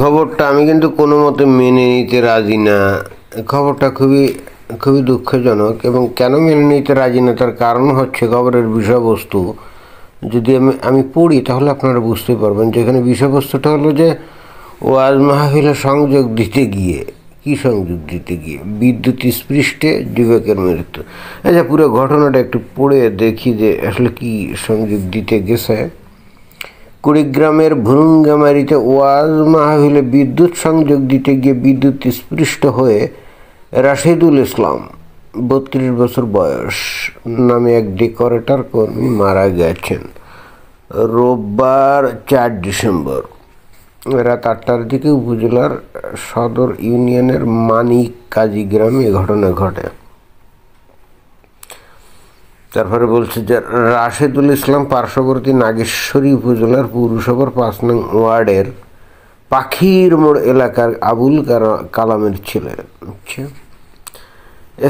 খবরটা আমি কিন্তু কোনো মতে মেনে নিতে রাজি না। খবরটা খুবই খুবই দুঃখজনক এবং কেন মেনে নিতে রাজি না তার কারণ হচ্ছে খবরের বিষয়বস্তু যদি আমি পড়ি তাহলে আপনারা বুঝতে পারবেন। যেখানে বিষয়বস্তুটা হলো যে ওয়াজ মাহফিলে সংযোগ দিতে গিয়ে সংযোগ দিতে গিয়ে বিদ্যুৎ স্পৃষ্টে যুবকের মৃত্যু। আচ্ছা, পুরো ঘটনাটা একটু পড়ে দেখি যে আসলে কি সংযোগ দিতে গেছে। কুড়িগ্রামের ভুরুঙ্গামারীতে ওয়াজ মাহফিলে বিদ্যুৎ সংযোগ দিতে গিয়ে বিদ্যুৎ স্পৃষ্ট হয়ে রাশেদুল ইসলাম ৩২ বছর বয়স নামে এক ডেকোরেটর কর্মী মারা গেছেন রোববার ৪ ডিসেম্বর রাত ৮টার দিকে উপজেলার সদর ইউনিয়নের মানিক কাজী গ্রামে এ ঘটনা ঘটে। তারপরে বলছে যে রাশেদুল ইসলাম পার্শ্ববর্তী নাগেশ্বরী উপজেলার পৌরসভার ৫ নং ওয়ার্ডের পাখির মোড় এলাকার আবুল কালামের ছেলে।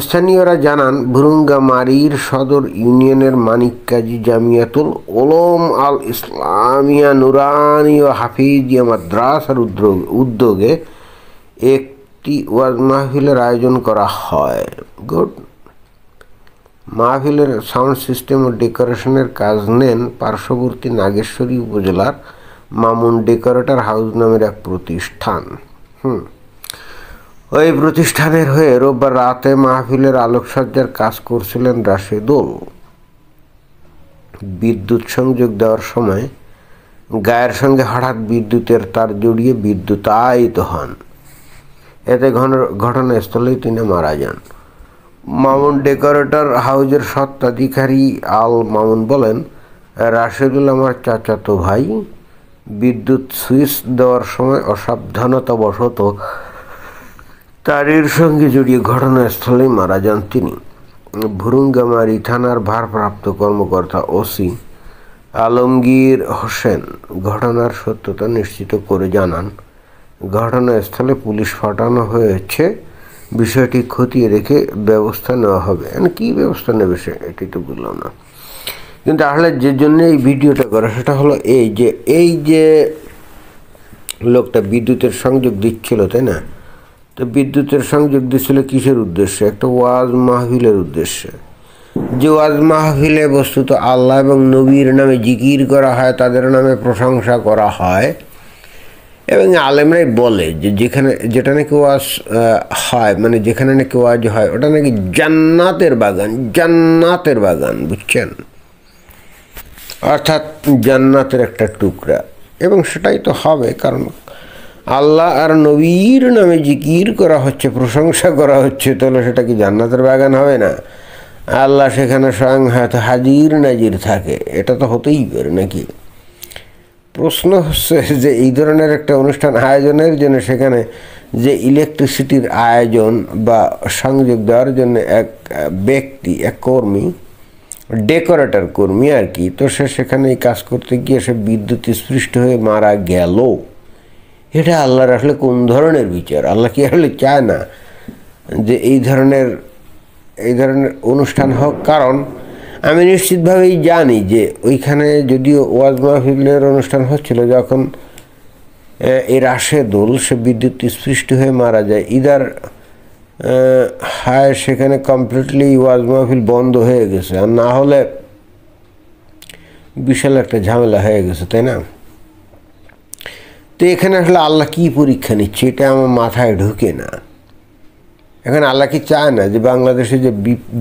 স্থানীয়রা জানান, ভুরুঙ্গামারীর সদর ইউনিয়নের মানিক কাজী জামিয়াতুল ওলম আল ইসলামিয়া নুরানি ও হাফিজিয়া মাদ্রাসার উদ্যোগে একটি ওয়াজ মাহফিলের আয়োজন করা হয়। মাহফিলের সাউন্ড সিস্টেম ও ডেকোরেশনের কাজ নেন পার্শ্ববর্তী নাগেশ্বরী উপজেলার মামুন ডেকোরেটর হাউস নামের এক প্রতিষ্ঠান। ওই প্রতিষ্ঠানের হয়ে রোববার রাতে মাহফিলের আলোকসজ্জার কাজ করছিলেন রাশেদুল। বিদ্যুৎ সংযোগ দেওয়ার সময় গায়ের সঙ্গে হঠাৎ বিদ্যুতের তার জড়িয়ে বিদ্যুতায়িত হন। এতে ঘটনাস্থলেই তিনি মারা যান। মামুন ডেকোরেটর হাউজের স্বত্বাধিকারী আল মামুন বলেন, রাশেদুল আমার চাচাতো ভাই। বিদ্যুৎ সুইচ দেওয়ার সময় অসাবধানতাবশত তারের সঙ্গে জড়িয়ে ঘটনাস্থলেই মারা যান তিনি। ভুরুঙ্গামারী থানার ভারপ্রাপ্ত কর্মকর্তা ওসি আলমগীর হোসেন ঘটনার সত্যতা নিশ্চিত করে জানান, ঘটনাস্থলে পুলিশ পাঠানো হয়েছে। বিষয়টি খতিয়ে দেখে ব্যবস্থা নেওয়া হবে। কী ব্যবস্থা নেবে এটি তো বুঝলাম না। কিন্তু আসলে যে জন্য এই ভিডিওটা করা সেটা হলো এই যে লোকটা বিদ্যুতের সংযোগ দিচ্ছিল, তাই না? তো বিদ্যুতের সংযোগ দিচ্ছিল কিসের উদ্দেশ্যে? একটা ওয়াজ মাহফিলের উদ্দেশ্যে। যে ওয়াজ মাহফিলে বস্তুত আল্লাহ এবং নবীর নামে জিকির করা হয়, তাদের নামে প্রশংসা করা হয় এবং আলেমরাই বলে যে যেটা নাকি ওয়াজ হয়, মানে যেখানে নাকি ওয়াজ হয় ওটা নাকি জান্নাতের বাগান, বুঝছেন? অর্থাৎ জান্নাতের একটা টুকরা। এবং সেটাই তো হবে, কারণ আল্লাহ আর নবীর নামে জিকির করা হচ্ছে, প্রশংসা করা হচ্ছে, তাহলে সেটা কি জান্নাতের বাগান হবে না? আল্লাহ সেখানে স্বয়ং হয়তো হাজির নাজির থাকে, এটা তো হতেই পারে নাকি? প্রশ্ন হচ্ছে যে এই ধরনের একটা অনুষ্ঠান আয়োজনের জন্য সেখানে যে ইলেকট্রিসিটির আয়োজন বা সংযোগ দেওয়ার জন্য এক ব্যক্তি, এক কর্মী, ডেকোরেটর কর্মী আর কি, তো সেখানে এই কাজ করতে গিয়ে সে বিদ্যুৎ স্পৃষ্ট হয়ে মারা গেল। এটা আল্লাহর আসলে কোন ধরনের বিচার? আল্লাহ কি আসলে চায় না যে এই ধরনের অনুষ্ঠান হোক? কারণ আমি নিশ্চিতভাবেই জানি যে ওইখানে যদিও ওয়াজ মাহফিলের অনুষ্ঠান হচ্ছিল, যখন এই রাশেদুল সে বিদ্যুৎ স্পৃষ্ট হয়ে মারা যায়, ইদার হায় সেখানে কমপ্লিটলি ওয়াজ মাহফিল বন্ধ হয়ে গেছে, আর না হলে বিশাল একটা ঝামেলা হয়ে গেছে, তাই না? তো এখানে আসলে আল্লাহ কী পরীক্ষা নিচ্ছে এটা আমার মাথায় ঢুকে না। এখানে আল্লাহ কি চায় না যে বাংলাদেশে যে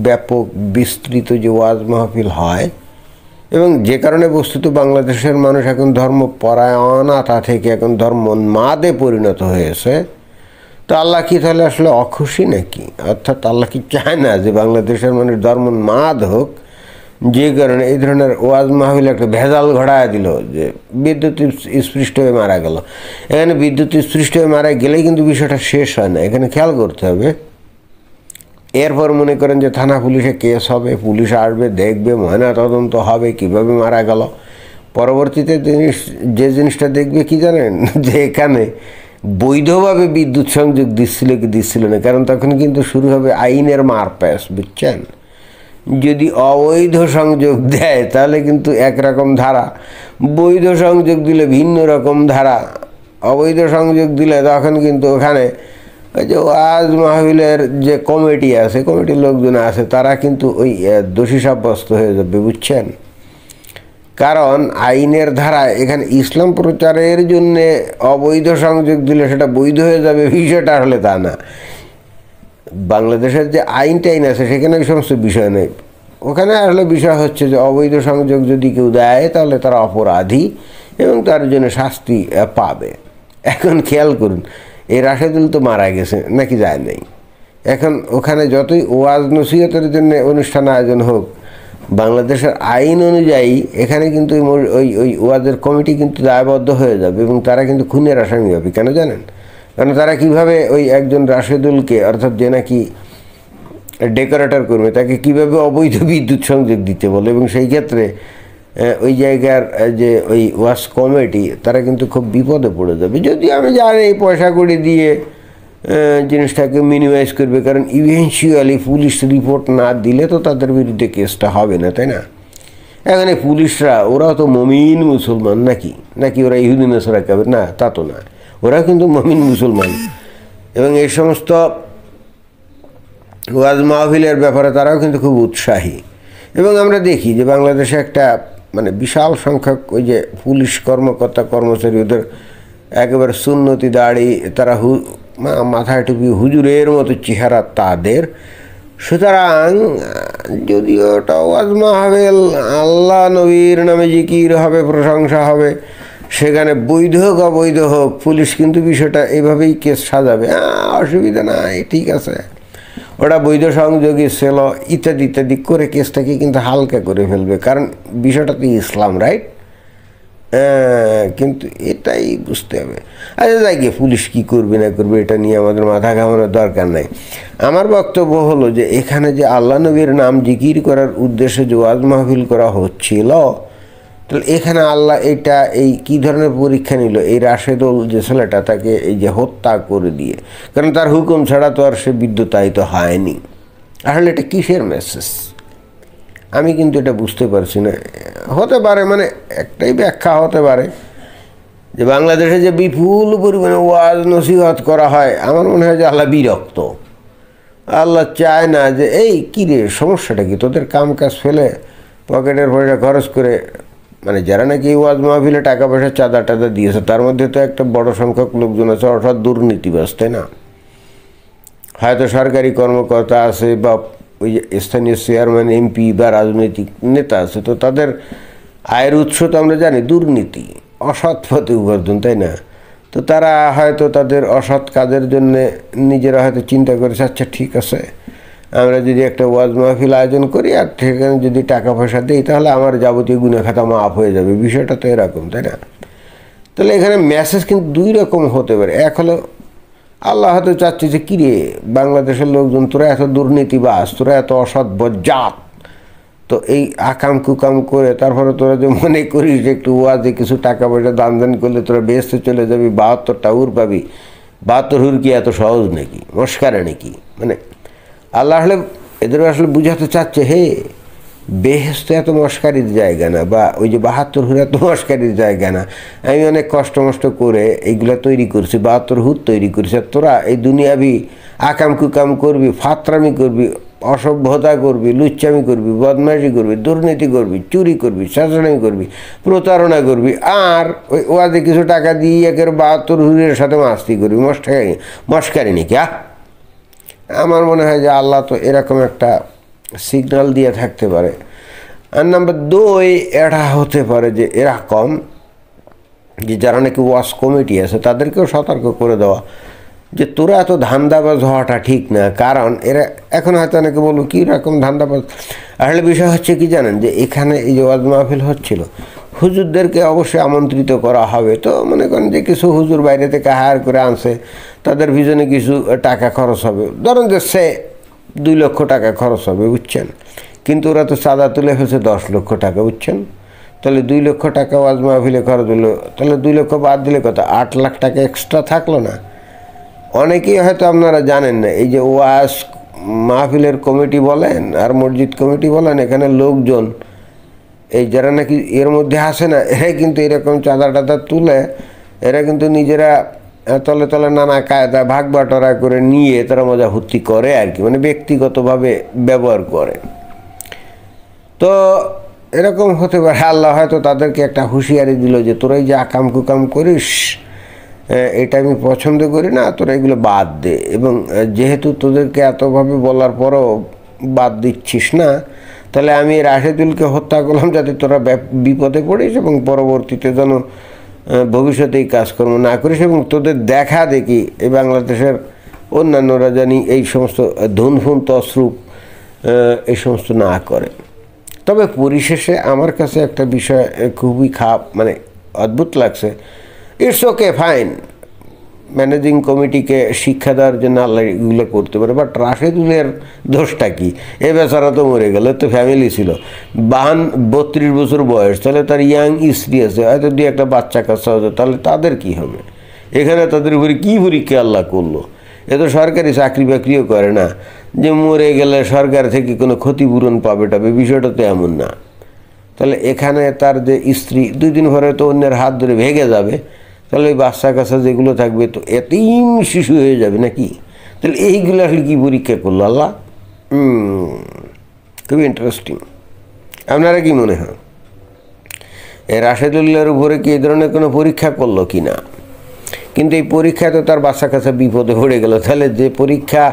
ব্যাপক বিস্তৃত যে ওয়াজ মাহফিল হয়, এবং যে কারণে বস্তুত বাংলাদেশের মানুষ এখন ধর্মপরায়ণতা থেকে এখন ধর্মোন্মাদে পরিণত হয়েছে, তো আল্লাহ কি তাহলে আসলে অখুশি নাকি? অর্থাৎ আল্লাহ কি চায় না যে বাংলাদেশের মানুষ ধর্মোন্মাদ হোক, যে কারণে এই ধরনের ওয়াজ মাহফিল একটা ভেজাল ঘটায় দিল যে বিদ্যুৎ স্পৃষ্ট হয়ে মারা গেল। এখানে বিদ্যুৎ স্পৃষ্ট হয়ে মারা গেলেই কিন্তু বিষয়টা শেষ হয় না, এখানে খেয়াল করতে হবে। এরপর মনে করেন যে থানা পুলিশে কেস হবে, পুলিশ আসবে, দেখবে, ময়না তদন্ত হবে কীভাবে মারা গেল। পরবর্তীতে যে জিনিসটা দেখবে কি জানেন, যে এখানে বৈধভাবে বিদ্যুৎ সংযোগ দিচ্ছিল কি দিচ্ছিল না, কারণ তখন কিন্তু শুরু হবে আইনের মারপ্যাচ, বুঝছেন? যদি অবৈধ সংযোগ দেয় তাহলে কিন্তু একরকম ধারা, বৈধ সংযোগ দিলে ভিন্ন রকম ধারা, অবৈধ সংযোগ দিলে তখন কিন্তু ওখানে ওই যে ওয়াজ মাহফিলের যে কমিটি আছে, কমিটির লোকজন আছে, তারা কিন্তু ওই দোষী সাব্যস্ত হয়ে যাবে, বুঝছেন? কারণ আইনের ধারায় এখানে ইসলাম প্রচারের জন্যে অবৈধ সংযোগ দিলে সেটা বৈধ হয়ে যাবে, বিষয়টা হলে তা না। বাংলাদেশের যে আইন টাইন আছে সেখানে এই সমস্ত বিষয় নেই। ওখানে আসলে বিষয় হচ্ছে যে অবৈধ সংযোগ যদি কেউ দেয় তাহলে তারা অপরাধী এবং তার জন্য শাস্তি পাবে। এখন খেয়াল করুন, এই রাশেদুল তো মারা গেছে নাকি যায় নাই। এখন ওখানে যতই ওয়াজ নসিহতের জন্য অনুষ্ঠান আয়োজন হোক, বাংলাদেশের আইন অনুযায়ী এখানে কিন্তু ওই ওই ওয়াজের কমিটি কিন্তু দায়বদ্ধ হয়ে যাবে এবং তারা কিন্তু খুনের আসামি হবে। কেন জানেন? কারণ তারা কিভাবে ওই একজন রাশেদুলকে, অর্থাৎ যে নাকি ডেকোরেটর করবে, তাকে কিভাবে অবৈধ বিদ্যুৎ সংযোগ দিতে বলে, এবং সেই ক্ষেত্রে ওই জায়গার যে ওই ওয়াজ কমিটি তারা কিন্তু খুব বিপদে পড়ে যাবে। যদি আমি জানি এই পয়সা করে দিয়ে জিনিসটাকে মিনিমাইজ করবে, কারণ ইভেনচুয়ালি পুলিশ রিপোর্ট না দিলে তো তাদের বিরুদ্ধে কেসটা হবে না, তাই না? এখানে পুলিশরা ওরাও তো মমিন মুসলমান নাকি নাকি ওরা ইহুদি নাসারা কাবে? না, তা তো না, ওরা কিন্তু মমিন মুসলমান এবং এই সমস্ত ওয়াজ মাহফিলের ব্যাপারে তারাও কিন্তু খুব উৎসাহী। এবং আমরা দেখি যে বাংলাদেশে একটা মানে বিশাল সংখ্যক ওই যে পুলিশ কর্মকর্তা কর্মচারী, ওদের একেবারে সুন্নতি দাড়ি, তারা মাথায় টুপি, হুজুরের মতো চেহারা তাদের। সুতরাং যদিও ওটা ওয়াজ মাহফিল, আল্লাহ নবীর নামে জিকির হবে, প্রশংসা হবে, সেখানে বৈধ হোক অবৈধ হোক পুলিশ কিন্তু বিষয়টা এইভাবেই কেস সাজাবে, অসুবিধা নাই, ঠিক আছে, ওটা বৈধ সংযোগী ছিল ইত্যাদি ইত্যাদি করে কেসটাকে কিন্তু হালকা করে ফেলবে, কারণ বিষয়টা তো ইসলাম, রাইট? কিন্তু এটাই বুঝতে হবে। আচ্ছা, যাই গিয়ে পুলিশ কী করবে না করবে এটা নিয়ে আমাদের মাথা ঘামানোর দরকার নাই। আমার বক্তব্য হলো যে এখানে যে আল্লাহ নবীর নাম জিকির করার উদ্দেশ্যে যে ওয়াজ মাহফিল করা হচ্ছিল, তাহলে এখানে আল্লাহ এটা এই কী ধরনের পরীক্ষা নিল? এই রাশেদুল যে ছেলেটা, তাকে এই যে হত্যা করে দিয়ে, কারণ তার হুকুম ছাড়া তো আর সে বিদ্যুতায়িত হয়নি। আসলে এটা কিসের মেসেজ আমি কিন্তু এটা বুঝতে পারছি না। হতে পারে মানে একটাই ব্যাখ্যা হতে পারে যে বাংলাদেশে যে বিপুল পরিমাণে ওয়াজ নসিহত করা হয়, আমার মনে হয় যে আল্লাহ বিরক্ত। আল্লাহ চায় না যে এই কী রে, সমস্যাটা কি, তোদের কাম কাজ ফেলে পকেটের পয়সা খরচ করে, মানে যারা নাকি ওয়াজ মাহফিলে টাকা পয়সা চাঁদা টাদা দিয়েছে তার মধ্যে তো একটা বড় সংখ্যক লোকজন আছে অর্থাৎ দুর্নীতিবাজ, তাই না? হয়তো সরকারি কর্মকর্তা আছে বা ওই যে স্থানীয় চেয়ারম্যান, এমপি বা রাজনৈতিক নেতা আছে, তো তাদের আয়ের উৎস তো আমরা জানি দুর্নীতি, অসৎ পথে উপার্জন, তাই না? তো তারা হয়তো তাদের অসৎ কাজের জন্যে নিজেরা হয়তো চিন্তা করেছে, আচ্ছা ঠিক আছে, আমরা যদি একটা ওয়াজ মাহফিল আয়োজন করি আর সেখানে যদি টাকা পয়সা দিই তাহলে আমার যাবতীয় গুনাহ খাতা মাফ হয়ে যাবে, বিষয়টা তো এরকম, তাই না? তাহলে এখানে মেসেজ কিন্তু দুই রকম হতে পারে। এক হলো আল্লাহ হয়তো চাচ্ছে যে কিরে বাংলাদেশের লোকজন, তোরা এত দুর্নীতিবাজ, তোরা এত অসৎ বজ্জাত, তো এই আকাম কুকাম করে তারপরে তোরা যে মনে করিস যে একটু ওয়াজে কিছু টাকা পয়সা দান দান করলে তোরা বেহেশতে চলে যাবি, 72টা হুর পাবি। 72 হুর কি এত সহজ নাকি? মস্কারা নাকি? মানে আল্লাহ আসলে এদের আসলে বুঝাতে চাচ্ছে, হে বেহেশত এত মস্কারির জায়গা না, বা ওই যে 72 হুর এত মস্কারির জায়গা না। আমি অনেক কষ্ট মষ্ট করে এইগুলো তৈরি করছি, 72 হুর তৈরি করছি, আর তোরা এই দুনিয়াবি আকাম কুকাম করবি, ফাতরামি করবি, অসভ্যতা করবি, লুচ্চামি করবি, বদমাইশি করবি, দুর্নীতি করবি, চুরি করবি, শাসনামি করবি, প্রতারণা করবি, আর ওই ওয়াজে কিছু টাকা দিয়ে একের 72 হুরের সাথে মাস্তি করবি, মস্কারি নাকি? আমার মনে হয় যে আল্লাহ তো এরকম একটা সিগন্যাল দিয়ে থাকতে পারে। আর নাম্বার 2, এটা হতে পারে যে এরকম যে যারা নাকি ওয়াজ কমিটি আছে তাদেরকেও সতর্ক করে দেওয়া যে তোরা এত ধান্দাবাজ হওয়াটা ঠিক না, কারণ এরা এখন হয়তো অনেকে বলবো কী রকম ধান্দাবাজ। আসলে বিষয় হচ্ছে কি জানেন, যে এখানে এই যে ওয়াজ মাহফিল হচ্ছিল, হুজুরদেরকে অবশ্যই আমন্ত্রিত করা হবে, তো মনে করেন যে কিছু হুজুর বাইরে থেকে হায়ার করে আনছে, তাদের পিছনে কিছু টাকা খরচ হবে, ধরেন যে সে 2 লক্ষ টাকা খরচ হবে, বুঝছেন? কিন্তু ওরা তো চাঁদা তুলে ফেলছে 10 লক্ষ টাকা, বুঝছেন? তাহলে 2 লক্ষ টাকা ওয়াজ মাহফিলে খরচ হলো, তাহলে 2 লক্ষ বাদ দিলে কত? 8 লাখ টাকা এক্সট্রা থাকলো না? অনেকেই হয়তো আপনারা জানেন না, এই যে ওয়াজ মাহফিলের কমিটি বলেন আর মসজিদ কমিটি বলেন, এখানে লোকজন এই যারা নাকি এর মধ্যে আসে না, এরাই কিন্তু এরকম চাঁদা টাদা তুলে এরা কিন্তু নিজেরা তলে তলে নানা কায়দা ভাগ বাটোয়ারা করে নিয়ে তারা মজা ফুর্তি করে আর কি, মানে ব্যক্তিগতভাবে ব্যবহার করে। তো এরকম হতে পারে আল্লাহ হয়তো তাদেরকে একটা হুঁশিয়ারি দিল যে তোরা এই যে আকাম কুকাম করিস এটা আমি পছন্দ করি না, তোরা এগুলো বাদ দে। এবং যেহেতু তোদেরকে এতভাবে বলার পরও বাদ দিচ্ছিস না, তাহলে আমি রাশেদুলকে হত্যা করলাম যাতে তোরা বিপদে পড়িস এবং পরবর্তীতে যেন ভবিষ্যতে এই কাজকর্ম না করিস, এবং তোদের দেখা দেখি এই বাংলাদেশের অন্যান্যরা জানি এই সমস্ত ধুনফুন তসরূপ এই সমস্ত না করে। তবে পরিশেষে আমার কাছে একটা বিষয় খুবই মানে অদ্ভুত লাগছে। ইটস ওকে, ফাইন, ম্যানেজিং কমিটিকে শিক্ষা দেওয়ার জন্য আল্লাহ এগুলো করতে পারে, বাট রাশেদুলের দোষটা কি? এ বেচারা তো মরে গেল, তো ফ্যামিলি ছিল, 32 বছর বয়স, তাহলে তার ইয়াং স্ত্রী আছে, হয়তো দিয়ে একটা বাচ্চা কাচ্চা হতো, তাহলে তাদের কি হবে? এখানে তাদের উপরে কী পরীক্ষা আল্লাহ করলো? এ তো সরকারি চাকরি বাকরিও করে না যে মরে গেলে সরকার থেকে কোনো ক্ষতিপূরণ পাবে টাবে, বিষয়টা তো এমন না। তাহলে এখানে তার যে স্ত্রী 2 দিন পরে তো অন্যের হাত ধরে ভেঙে যাবে, তাহলে ওই বাচ্চা কাচ্চা যেগুলো থাকবে তো এতিম শিশু হয়ে যাবে নাকি? তাহলে এইগুলো আসলে কী পরীক্ষা করলো আল্লাহ? খুবই ইন্টারেস্টিং। আপনারা কি মনে হয় এই রাশেদুল্লাহর উপরে কি এই ধরনের কোনো পরীক্ষা করলো কি না? কিন্তু এই পরীক্ষায় তো তার বাচ্চা কাচ্চা বিপদে পড়ে গেল, তাহলে যে পরীক্ষা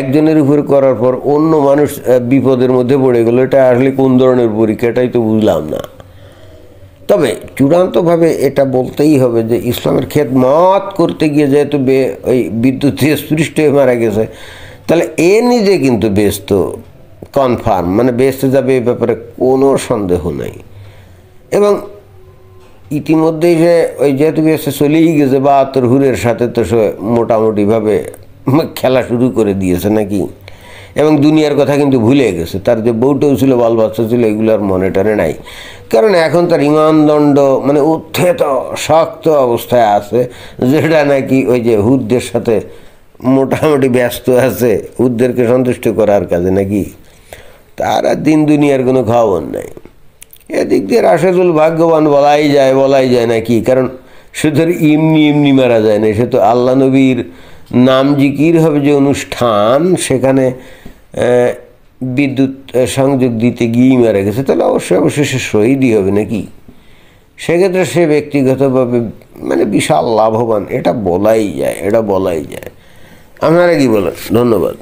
একজনের উপর করার পর অন্য মানুষ বিপদের মধ্যে পড়ে গেল, এটা আসলে কোন ধরনের পরীক্ষা? এটাই তো বুঝলাম না। তবে চূড়ান্তভাবে এটা বলতেই হবে যে ইসলামের খেদমত করতে গিয়ে যেহেতু ওই বিদ্যুৎ দিয়ে স্পৃষ্ট হয়ে মারা গেছে, তাহলে এ নিজে কিন্তু ব্যস্ত কনফার্ম, মানে বেঁচে যাবে এই ব্যাপারে কোনো সন্দেহ নাই। এবং ইতিমধ্যেই যে ওই যেহেতু বেঁচে চলেই গেছে 72 হুরের সাথে, তো সে মোটামুটিভাবে খেলা শুরু করে দিয়েছে নাকি, এবং দুনিয়ার কথা কিন্তু ভুলে গেছে। তার যে বউটাও ছিল, বাল বাচ্চা ছিল, এগুলোর মনিটরে নাই, কারণ এখন তার ইমানদণ্ড মানে উত্থিত শক্ত অবস্থায় আছে, যেটা নাকি ওই যে হুদদের সাথে মোটামুটি ব্যস্ত আছে, হুদদেরকে সন্তুষ্ট করার কাজে নাকি, তার আর দিন দুনিয়ার কোনো খবর নাই। এদিক দিয়ে রাশেদুল ভাগ্যবান বলাই যায় নাকি, কারণ সে ধর এমনি মারা যায় না, সে তো আল্লাহ নবীর নাম জিকির হবে যে অনুষ্ঠান, সেখানে বিদ্যুৎ সংযোগ দিতে গিয়েই মারা গেছে, তাহলে অবশ্যই সে শহীদই হবে নাকি। সেক্ষেত্রে সে ব্যক্তিগতভাবে মানে বিশাল লাভবান, এটা বলাই যায়। আপনারা কি বলেন? ধন্যবাদ।